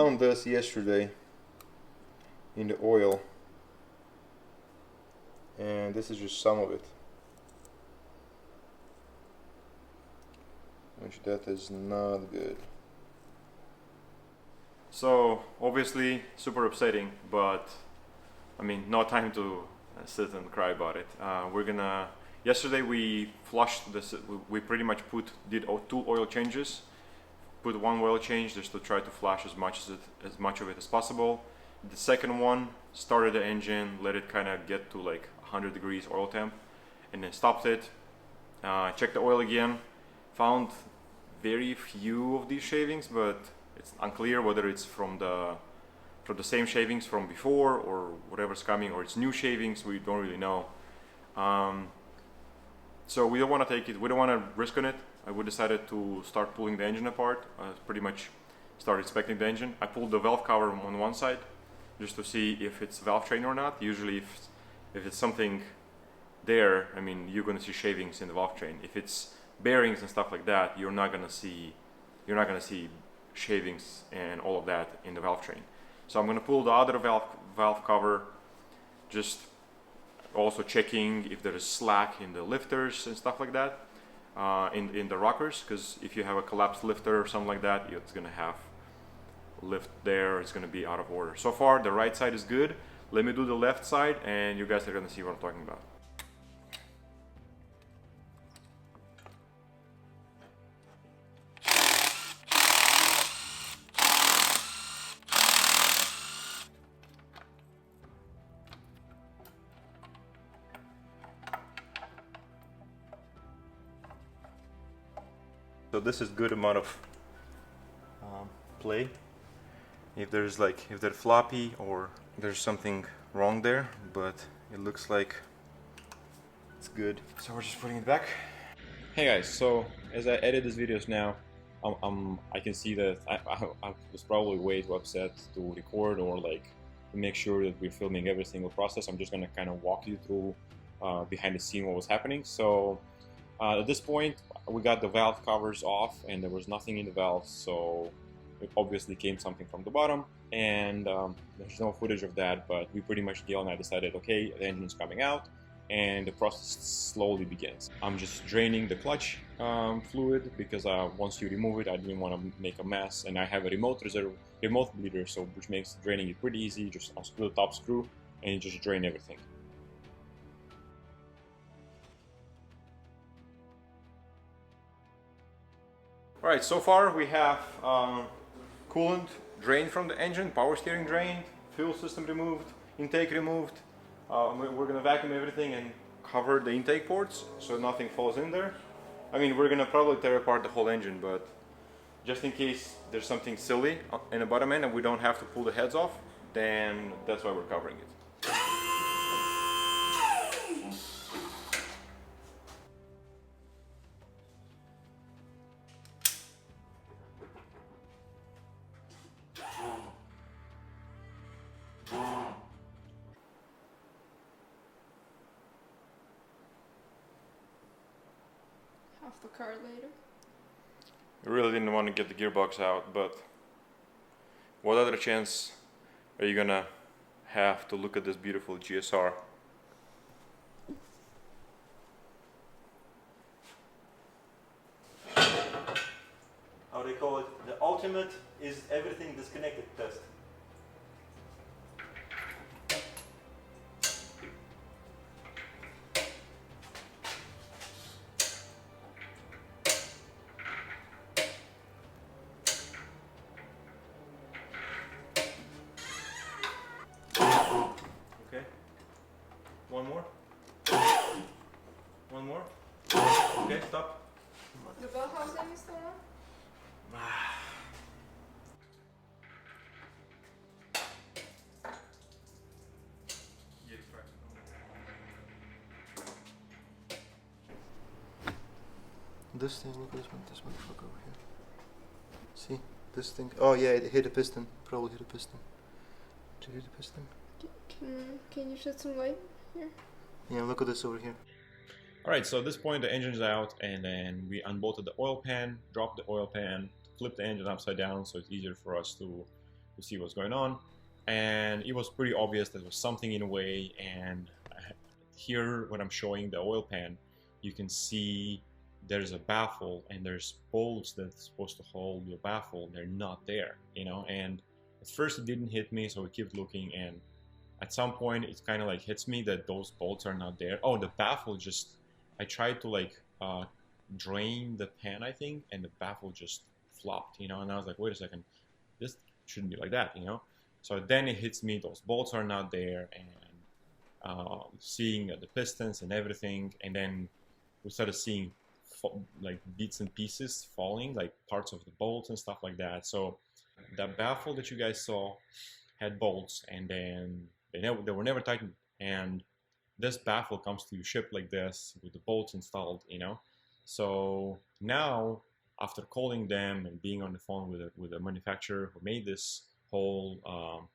found this yesterday in the oil, and this is just some of it, which that is not good. So obviously super upsetting, but I mean, no time to sit and cry about it. Yesterday we flushed this. We pretty much did 2 oil changes. Put 1 oil change just to try to flush as much of it as possible. The second one started the engine, let it kind of get to like 100 degrees oil temp, and then stopped it. Checked the oil again. Found very few of these shavings, but it's unclear whether it's from the same shavings from before or whatever's coming, or it's new shavings. We don't really know. So we don't want to take it. We don't want to risk on it. We decided to start pulling the engine apart. Pretty much start inspecting the engine. I pulled the valve cover on one side just to see if it's valve train or not. Usually, if it's something there, I mean, you're going to see shavings in the valve train. If it's bearings and stuff like that, you're not going to see shavings and all of that in the valve train. So I'm going to pull the other valve cover, just also checking if there is slack in the lifters and stuff like that, in the rockers, because if you have a collapsed lifter or something like that, it's going to have lift there, it's going to be out of order. So far the right side is good. Let me do the left side and you guys are going to see what I'm talking about. So this is good amount of play. If they're floppy or there's something wrong there, but it looks like it's good. So we're just putting it back. Hey guys, so as I edit these videos now, I can see that I was probably way too upset to record or like to make sure that we're filming every single process. I'm just gonna kind of walk you through behind the scene what was happening. So at this point, we got the valve covers off and there was nothing in the valves, so it obviously came something from the bottom, and there's no footage of that, but we pretty much, Gail and I decided, okay, the engine's coming out and the process slowly begins. I'm just draining the clutch fluid because once you remove it, I didn't want to make a mess, and I have a remote bleeder, so which makes draining it pretty easy. Just unscrew the top screw and you just drain everything. Alright, so far we have coolant drained from the engine, power steering drained, fuel system removed, intake removed. We're going to vacuum everything and cover the intake ports so nothing falls in there. I mean, we're going to probably tear apart the whole engine, but just in case there's something silly in the bottom end and we don't have to pull the heads off, then that's why we're covering it. Half the car later. I really didn't want to get the gearbox out, but what other chance are you gonna have to look at this beautiful GSR? How they call it? The ultimate is everything disconnected test. Okay. One more. One more. Okay, stop. The bellhouse thing is still on? This thing, look at this motherfucker over here. See? This thing. Oh yeah, it hit a piston. Probably hit a piston. Did it hit a piston? Can you shed some light here? Yeah, look at this over here. Alright, so at this point the engine's out, and then we unbolted the oil pan, dropped the oil pan, flipped the engine upside down so it's easier for us to to see what's going on, and it was pretty obvious that there was something in a way. And here when I'm showing the oil pan, you can see there's a baffle and there's bolts that's supposed to hold your baffle. They're not there, you know. And at first it didn't hit me, so we kept looking, and at some point it kind of like hits me that those bolts are not there. Oh, the baffle just, I tried to like drain the pan, I think, and the baffle just flopped, you know. And I was like, wait a second, this shouldn't be like that, you know. So then it hits me, those bolts are not there, and seeing the pistons and everything. And then we started seeing like bits and pieces falling, like parts of the bolts and stuff like that. So that baffle that you guys saw had bolts, and then they were never tightened. And this baffle comes to you shipped like this with the bolts installed, you know. So now, after calling them and being on the phone with a manufacturer who made this whole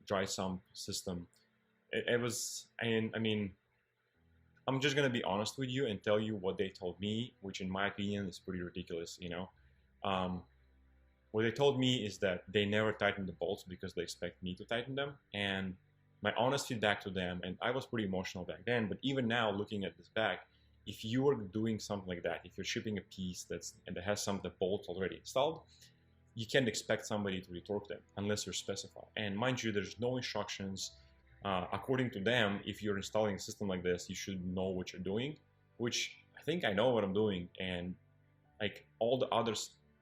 dry sump system, it was, and I mean, I'm just gonna be honest with you and tell you what they told me, which in my opinion is pretty ridiculous, you know. What they told me is that they never tightened the bolts because they expect me to tighten them. And my honest feedback to them, and I was pretty emotional back then, but even now looking at this back, if you are doing something like that, if you're shipping a piece that has some of the bolts already installed, you can't expect somebody to retorque them unless you're specified. And mind you, there's no instructions. According to them, if you're installing a system like this, you should know what you're doing, which I think I know what I'm doing. And like all the other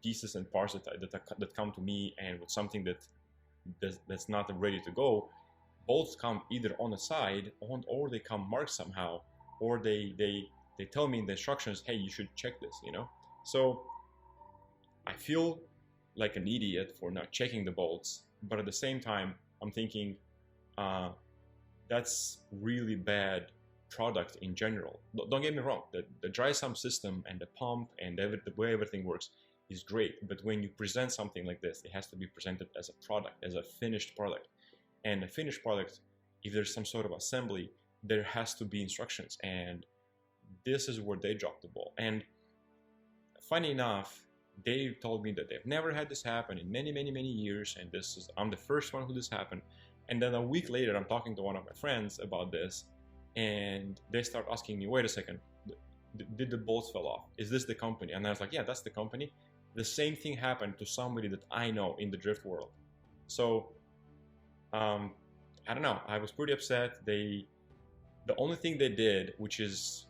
pieces and parts that come to me, and with something that's not ready to go, bolts come either on the side or they come marked somehow, or they tell me in the instructions, hey, you should check this, you know. So I feel like an idiot for not checking the bolts, but at the same time I'm thinking that's really bad product in general. Don't get me wrong, the dry sump system and the pump and the way everything works is great, but when you present something like this, it has to be presented as a product, as a finished product. And a finished product, if there's some sort of assembly, there has to be instructions, and this is where they dropped the ball. And funny enough, they told me that they've never had this happen in many years, and I'm the first one who this happened. And then a week later, I'm talking to one of my friends about this, and they start asking me, wait a second, did the bolts fall off? Is this the company? And I was like, yeah, that's the company. The same thing happened to somebody that I know in the drift world. So I don't know, I was pretty upset. The only thing they did, which is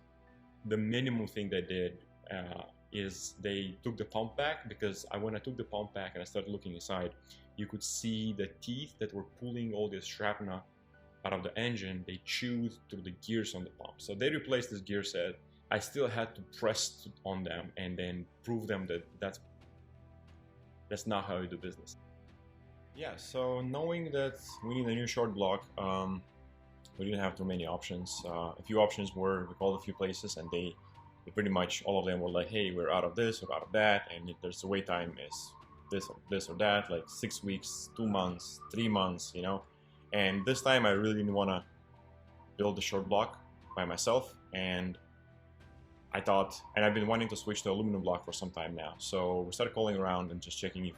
the minimum thing they did, is they took the pump back, because when I took the pump back and I started looking inside, you could see the teeth that were pulling all this shrapnel out of the engine. They chewed through the gears on the pump. So they replaced this gear set. I still had to press on them and then prove them that that's not how you do business. Yeah, so knowing that we need a new short block, we didn't have too many options. A few options were, we called a few places, and they pretty much all of them were like, hey, we're out of this or out of that, and there's the wait time is this or that, like 6 weeks, 2 months, 3 months, you know. And this time I really didn't want to build the short block by myself, and I thought, and I've been wanting to switch to aluminum block for some time now. So we started calling around and just checking if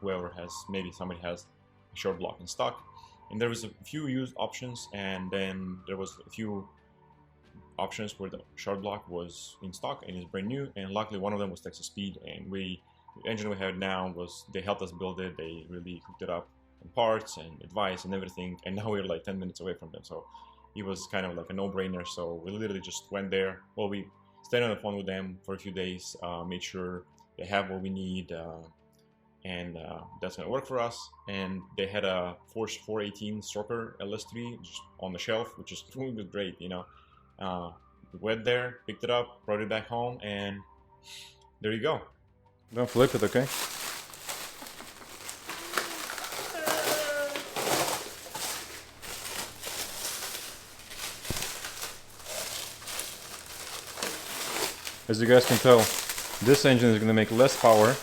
whoever has, maybe somebody has a short block in stock. And there was a few used options, and then there was a few options where the short block was in stock and is brand new. And luckily one of them was Texas Speed, and the engine we have now they helped us build it. They really hooked it up in parts and advice and everything. And now we're like 10 minutes away from them. So it was kind of like a no-brainer. So we literally just went there. Well, we stayed on the phone with them for a few days, made sure they have what we need, and that's gonna work for us. And they had a Force 418 stroker LS3 just on the shelf, which is really great, you know. We went there, picked it up, brought it back home, and there you go. Don't flip it, okay? As you guys can tell, this engine is going to make less power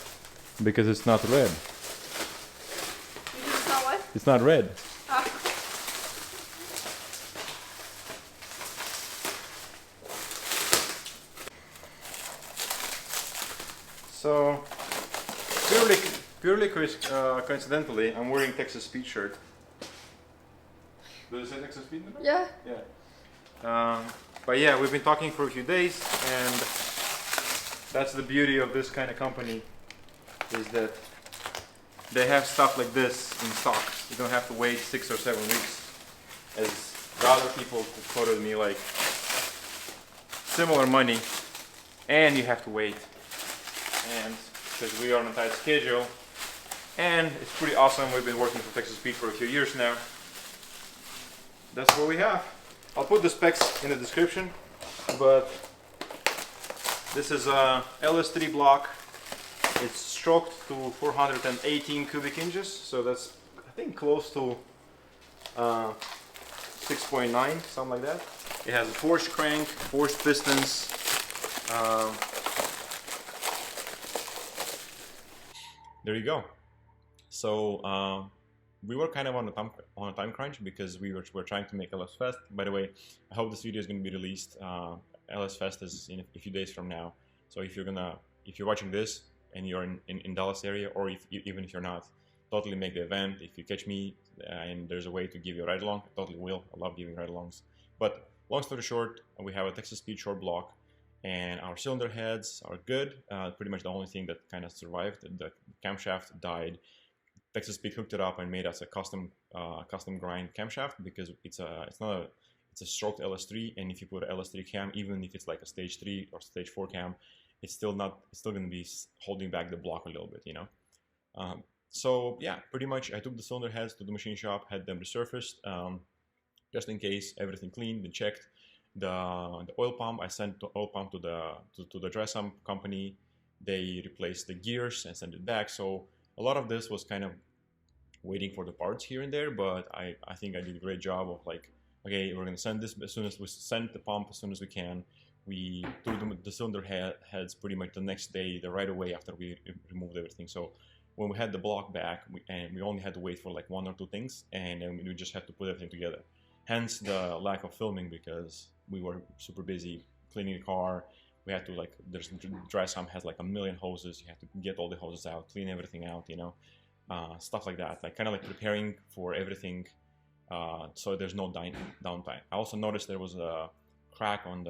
because it's not red. It's not what? It's not red. Ah. So purely coincidentally, I'm wearing Texas Speed shirt. Does it say Texas Speed in the back? Yeah. Yeah. But yeah, we've been talking for a few days, and that's the beauty of this kind of company, is that they have stuff like this in stock. You don't have to wait 6 or 7 weeks, as the other people who quoted me like similar money, and you have to wait. And because we are on a tight schedule, and it's pretty awesome. We've been working for Texas Speed for a few years now. That's what we have. I'll put the specs in the description, but this is a LS3 block. It's stroked to 418 cubic inches, so that's, I think, close to 6.9, something like that. It has a forged crank, forged pistons. There you go. So we were kind of on a time crunch because we were trying to make LS Fest. By the way, I hope this video is going to be released. LS Fest is in a few days from now. So if you're watching this and you're in Dallas area, or even if you're not, totally make the event. If you catch me and there's a way to give you a ride along, I totally will. I love giving ride alongs. But long story short, we have a Texas Speed short block, and our cylinder heads are good. Pretty much the only thing that kind of survived, the camshaft died. Texas Speed hooked it up and made us a custom grind camshaft, because it's a stroked LS3, and if you put an LS3 cam, even if it's like a stage 3 or stage 4 cam, it's still going to be holding back the block a little bit, you know. So yeah, pretty much I took the cylinder heads to the machine shop, had them resurfaced, just in case, everything cleaned and checked. The oil pump, I sent the oil pump to the dry sump company. They replaced the gears and sent it back. So a lot of this was kind of waiting for the parts here and there, but I think I did a great job of like, okay, we're gonna send this as soon as we send the pump as soon as we can. We took the cylinder heads pretty much the next day, right away after we removed everything. So when we had the block back, we only had to wait for like 1 or 2 things, and then we just had to put everything together. Hence the lack of filming, because we were super busy cleaning the car. We had to, like, there's dry sump has like a million hoses. You have to get all the hoses out, clean everything out, you know, stuff like that. Like kind of like preparing for everything, so there's no downtime. I also noticed there was a crack on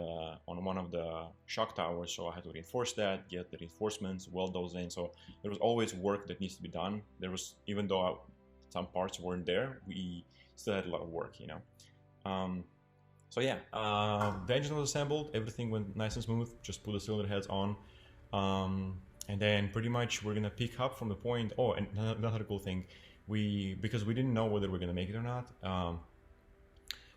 one of the shock towers, so I had to reinforce that, get the reinforcements, weld those in. So there was always work that needs to be done. There was, even though some parts weren't there, we still had a lot of work, you know. So yeah, the engine was assembled, everything went nice and smooth, just put the cylinder heads on, and then pretty much we're gonna pick up from the point. Oh, and another cool thing, because we didn't know whether we're gonna make it or not,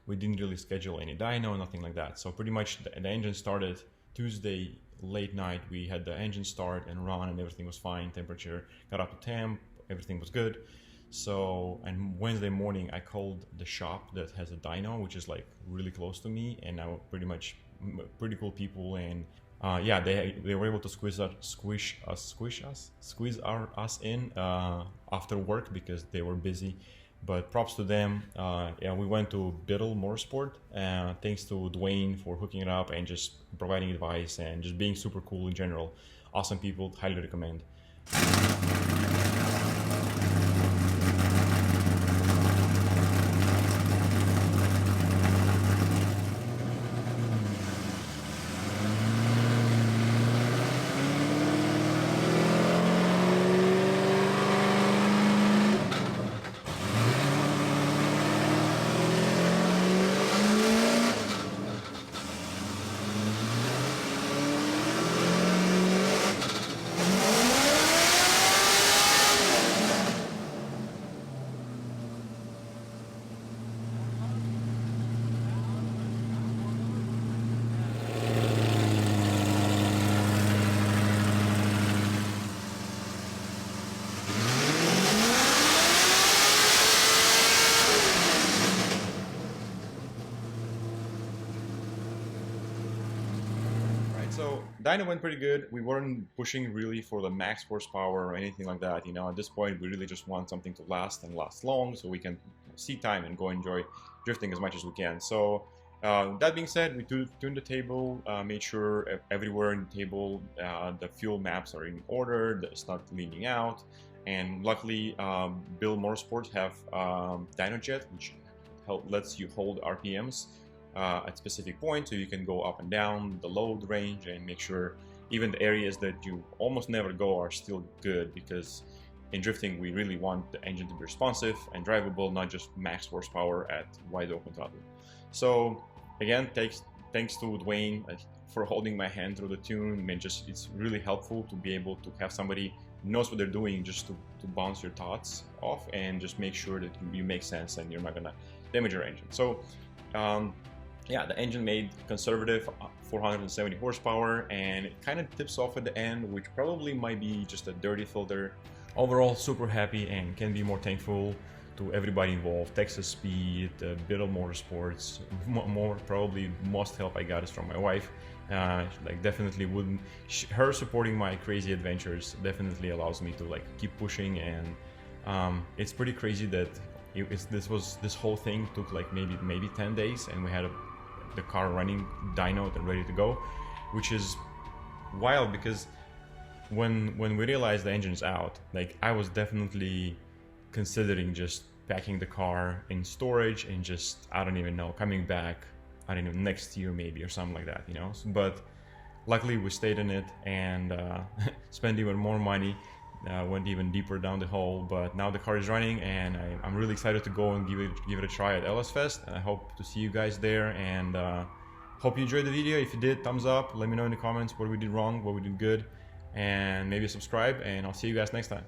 we didn't really schedule any dyno, nothing like that. So pretty much the engine started Tuesday late night. We had the engine start and run, and everything was fine. Temperature got up to temp, everything was good. So, and Wednesday morning I called the shop that has a dyno, which is like really close to me, and now pretty cool people, and yeah, they were able to squeeze us in after work because they were busy. But props to them. Yeah, we went to Biddle Motorsport. Thanks to Dwayne for hooking it up and just providing advice and just being super cool in general. Awesome people, highly recommend. So dyno went pretty good. We weren't pushing really for the max horsepower or anything like that. You know, at this point, we really just want something to last and last long, so we can see time and go enjoy drifting as much as we can. So that being said, we tuned the table, made sure everywhere in the table the fuel maps are in order, it's not leaning out. And luckily, Bill Motorsports have dynoed, which lets you hold RPMs at specific points, so you can go up and down the load range and make sure even the areas that you almost never go are still good, because in drifting we really want the engine to be responsive and drivable, not just max horsepower at wide open throttle. So again, thanks to Dwayne for holding my hand through the tune. I mean, it's really helpful to be able to have somebody who knows what they're doing, just to bounce your thoughts off and just make sure that you make sense and you're not gonna damage your engine. So yeah, the engine made conservative 470 horsepower, and it kind of tips off at the end, which probably might be just a dirty filter. Overall, super happy and can be more thankful to everybody involved. Texas Speed, Biddle Motorsports. Probably most help I got is from my wife. Like definitely wouldn't. Her supporting my crazy adventures definitely allows me to like keep pushing, and it's pretty crazy that this whole thing took like maybe 10 days, and we had the car running dynoed and ready to go, which is wild because when we realized the engine's out, like I was definitely considering just packing the car in storage and just, I don't even know, coming back, I don't know, next year maybe or something like that, you know. But luckily we stayed in it and spent even more money, went even deeper down the hole. But now the car is running, and I'm really excited to go and give it a try at LS Fest, and I hope to see you guys there. And hope you enjoyed the video. If you did, thumbs up, let me know in the comments what we did wrong, what we did good, and maybe subscribe, and I'll see you guys next time.